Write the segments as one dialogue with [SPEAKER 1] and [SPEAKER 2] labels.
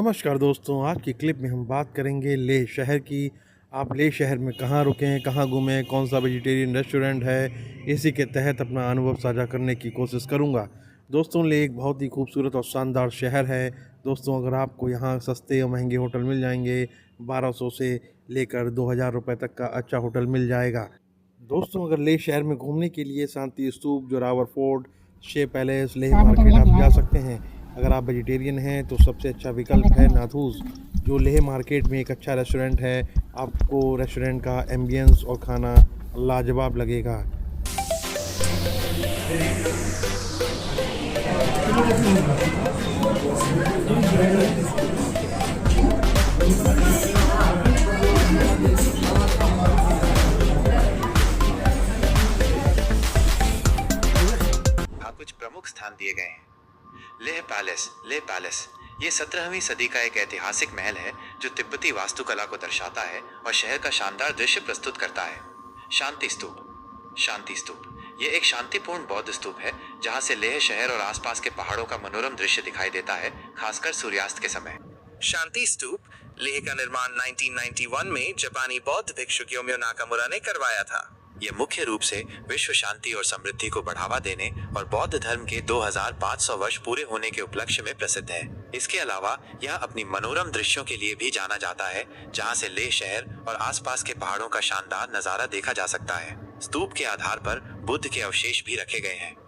[SPEAKER 1] नमस्कार दोस्तों, आज की क्लिप में हम बात करेंगे लेह शहर की। आप लेह शहर में कहाँ रुकें, कहाँ घूमें, कौन सा वेजिटेरियन रेस्टोरेंट है, इसी के तहत अपना अनुभव साझा करने की कोशिश करूँगा। दोस्तों, लेह एक बहुत ही खूबसूरत और शानदार शहर है। दोस्तों, अगर आपको यहाँ सस्ते और महंगे होटल मिल जाएंगे, 1200 से लेकर 2000 रुपये तक का अच्छा होटल मिल जाएगा। दोस्तों, अगर लेह शहर में घूमने के लिए शांति स्तूप, जोरावर फोर्ट, शे पैलेस, लेह मार्केट आप जा सकते हैं। अगर आप वेजिटेरियन हैं तो सबसे अच्छा विकल्प है नाथूस, जो लेह मार्केट में एक अच्छा रेस्टोरेंट है। आपको रेस्टोरेंट का एम्बियंस और खाना लाजवाब लगेगा।
[SPEAKER 2] यहाँ कुछ प्रमुख स्थान दिए गए हैं। लेह पैलेस ये 17वीं सदी का एक ऐतिहासिक महल है जो तिब्बती वास्तुकला को दर्शाता है और शहर का शानदार दृश्य प्रस्तुत करता है। शांति स्तूप ये एक शांतिपूर्ण बौद्ध स्तूप है जहाँ से लेह शहर और आसपास के पहाड़ों का मनोरम दृश्य दिखाई देता है, खासकर सूर्यास्त के समय।
[SPEAKER 3] शांति स्तूप लेह का निर्माण 1991 में जापानी बौद्ध भिक्षु क्योम्यो नाकामुरा ने करवाया था।
[SPEAKER 2] यह मुख्य रूप से विश्व शांति और समृद्धि को बढ़ावा देने और बौद्ध धर्म के 2500 वर्ष पूरे होने के उपलक्ष्य में प्रसिद्ध है। इसके अलावा यह अपनी मनोरम दृश्यों के लिए भी जाना जाता है, जहां से लेह शहर और आसपास के पहाड़ों का शानदार नजारा देखा जा सकता है। स्तूप के आधार पर बुद्ध के अवशेष भी रखे गए हैं।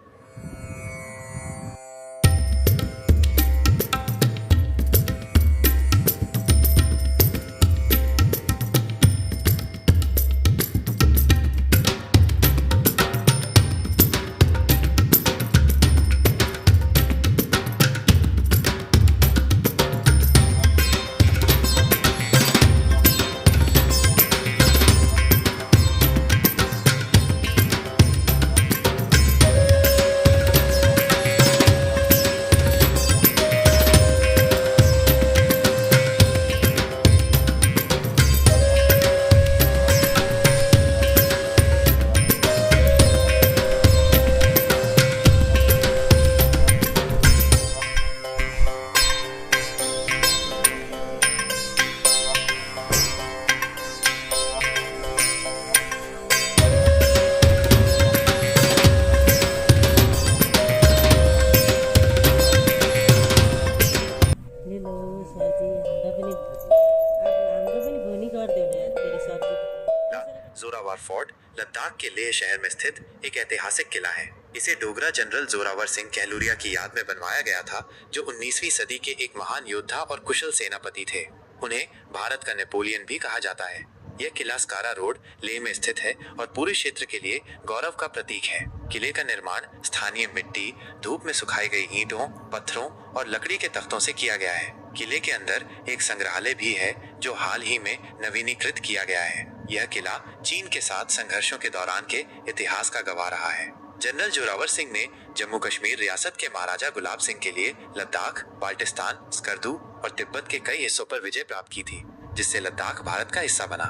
[SPEAKER 2] जोरावर फोर्ट लद्दाख के लेह शहर में स्थित एक ऐतिहासिक किला है। इसे डोगरा जनरल जोरावर सिंह कहलूरिया की याद में बनवाया गया था, जो 19वीं सदी के एक महान योद्धा और कुशल सेनापति थे। उन्हें भारत का नेपोलियन भी कहा जाता है। यह किला स्कारा रोड लेह में स्थित है और पूरे क्षेत्र के लिए गौरव का प्रतीक है। किले का निर्माण स्थानीय मिट्टी, धूप में सुखाई गई ईंटों, पत्थरों और लकड़ी के तख्तों से किया गया है। किले के अंदर एक संग्रहालय भी है जो हाल ही में नवीनीकृत किया गया है। यह किला चीन के साथ संघर्षों के दौरान के इतिहास का गवाह रहा है। जनरल जोरावर सिंह ने जम्मू कश्मीर रियासत के महाराजा गुलाब सिंह के लिए लद्दाख, बाल्टिस्तान, स्कर्दू और तिब्बत के कई हिस्सों पर विजय प्राप्त की थी, जिससे लद्दाख भारत का हिस्सा बना।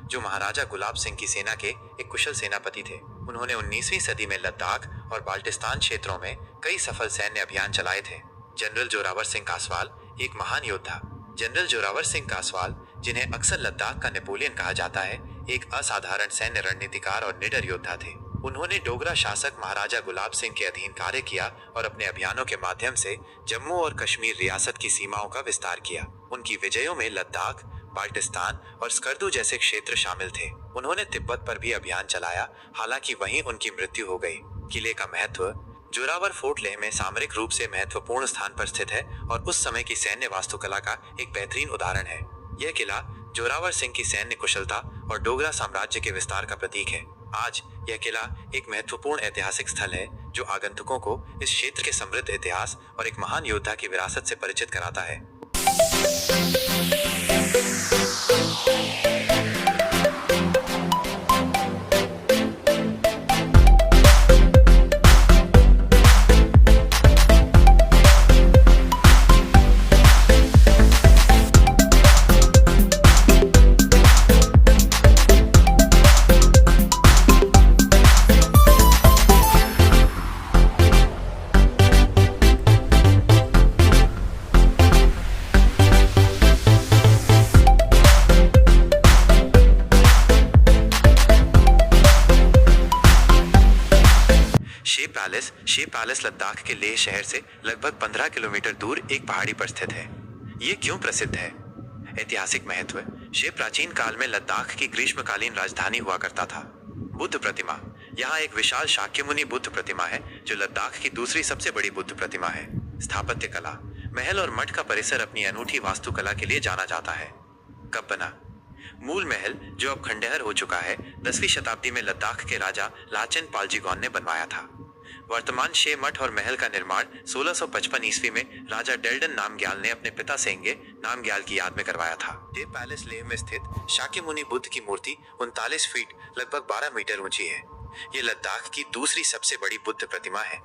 [SPEAKER 2] जो महाराजा गुलाब सिंह की सेना के एक कुशल सेनापति थे, उन्होंने 19वीं सदी में लद्दाख और बाल्टिस्तान क्षेत्रों में कई सफल सैन्य अभियान चलाए थे। जनरल जोरावर सिंह कासवाल एक महान योद्धा। जनरल जोरावर सिंह कासवाल, जिन्हें अक्सर लद्दाख का नेपोलियन कहा जाता है, एक असाधारण सैन्य रणनीतिकार और निडर योद्धा थे। उन्होंने डोगरा शासक महाराजा गुलाब सिंह के अधीन कार्य किया और अपने अभियानों के माध्यम से जम्मू और कश्मीर रियासत की सीमाओं का विस्तार किया। उनकी विजयों में लद्दाख, बाल्टिस्तान और स्कर्दू जैसे क्षेत्र शामिल थे। उन्होंने तिब्बत पर भी अभियान चलाया, हालांकि वहीं उनकी मृत्यु हो गई। किले का महत्व। जोरावर फोर्ट लेह में सामरिक रूप से महत्वपूर्ण स्थान पर स्थित है और उस समय की सैन्य वास्तुकला का एक बेहतरीन उदाहरण है। यह किला जोरावर सिंह की सैन्य कुशलता और डोगरा साम्राज्य के विस्तार का प्रतीक है। आज यह किला एक महत्वपूर्ण ऐतिहासिक स्थल है जो आगंतुकों को इस क्षेत्र के समृद्ध इतिहास और एक महान योद्धा की विरासत से परिचित कराता है। शे पैलेस लद्दाख के लेह शहर से लगभग 15 किलोमीटर दूर एक पहाड़ी पर स्थित है। ये क्यों प्रसिद्ध है? ऐतिहासिक महत्व। शे प्राचीन काल में लद्दाख की ग्रीष्मकालीन राजधानी हुआ करता था। बुद्ध प्रतिमा। यहाँ एक विशाल शाक्यमुनि बुद्ध प्रतिमा है जो लद्दाख की दूसरी सबसे बड़ी बुद्ध प्रतिमा है। स्थापत्य कला। महल और मठ का परिसर अपनी अनूठी वास्तुकला के लिए जाना जाता है। कब बना? मूल महल, जो अब खंडहर हो चुका है, 10वीं शताब्दी में लद्दाख के राजा लाचेन पालजीगोन ने बनवाया था। वर्तमान शे मठ और महल का निर्माण 1655 ईस्वी में राजा डेल्डन नामग्याल ने अपने पिता सेंगे नामग्याल की याद में करवाया था। शे पैलेस लेह में स्थित शाक्यमुनि बुद्ध की मूर्ति 39 फीट लगभग 12 मीटर ऊंची है। ये लद्दाख की दूसरी सबसे बड़ी बुद्ध प्रतिमा है।